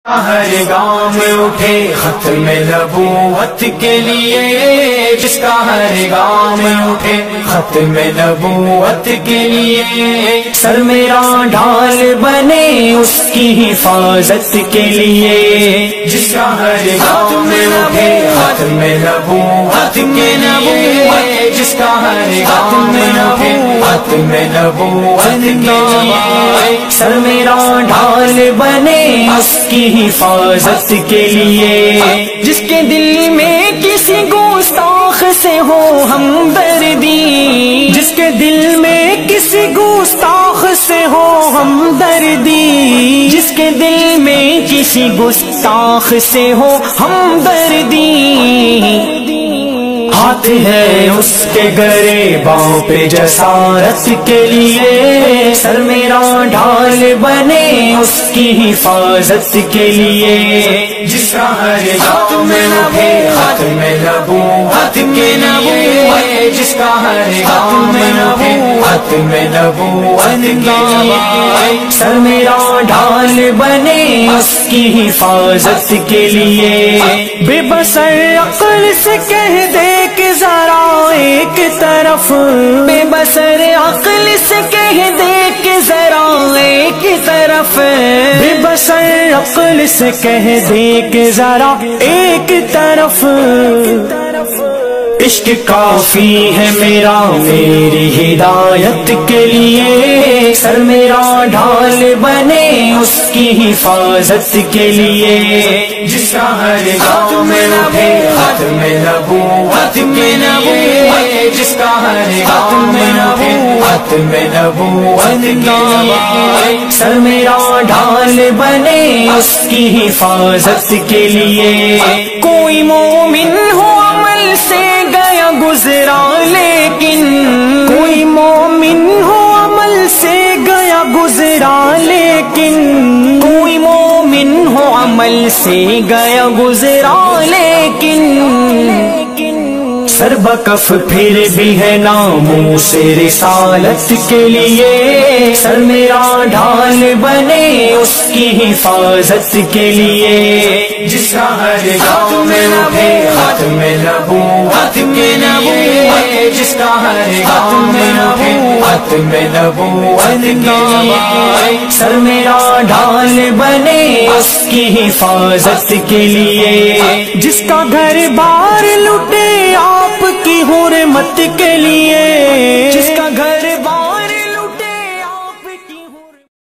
ہر گام اٹھے ختم نبوت کے لیے، جس کا ہر گام اٹھے ختم نبوت کے لیے، سر میرا ڈھال بنے اس کی حفاظت کے لیے، جس کا ہر گام اٹھے ختم نبوت کے لیے، جس کا ہر گام اٹھے ختم نبوت کے لیے، سر میرا ڈھال بنے اس کی حفاظت کے لیے، جس کے دل میں کسی گستاخ سے ہو ہمدردی، جس کے دل میں کسی گستاخ سے ہو ہمدردی، جس کے دل میں کسی گستاخ سے ہو ہمدردی، ہاتھ ہے اس کے گریباں پہ جسارت کے لیے، سر میرا ڈھال بنے اس کی حفاظت کے لیے، جس کا ہر ختم اٹھے ختم نبوت کے لیے، جس کا ہر ختم اٹھے ختم نبوت کے لیے، سر میرا ڈھال بنے اس کی حفاظت کے لیے، بے بصر عقل سے کہہ دے کہ ذرا ایک طرف، بے بصر عقل سے کہہ دے کہ ذرا ایک طرف، بے بصر عقل سے کہہ دے کہ ذرا ایک طرف، عشق کافی ہے میرا میری ہدایت کے لیے، سر میرا ڈھال بنے اس کی حفاظت کے لیے، جس کا ہر ختم اٹھے ختم نبوت کے لیے، جس کا ہر ختم اٹھے ختم نبوت کے لیے، سر میرا ڈھال بنے اس کی حفاظت کے لیے، کوئی مومن ہو عمل سے گیا گزرا لیکن، کوئی مومن ہو عمل سے گیا گزرا لیکن، کوئی مومن ہو عمل سے گیا گزرا لیکن، سر بکف پھر بھی ہے ناموں سے رسالت کے لیے، سر میرا ڈھال بنے اس کی حفاظت کے لیے، جس کا ہر ختم اٹھے ختم نبوت کے لیے، جس کا ہر ختم اٹھے ختم نبوت کے لیے، سر میرا ڈھال بنے اس کی حفاظت کے لیے، جس کا گھر بار لٹے آپ کی حرمت کے لیے، جس کا گھر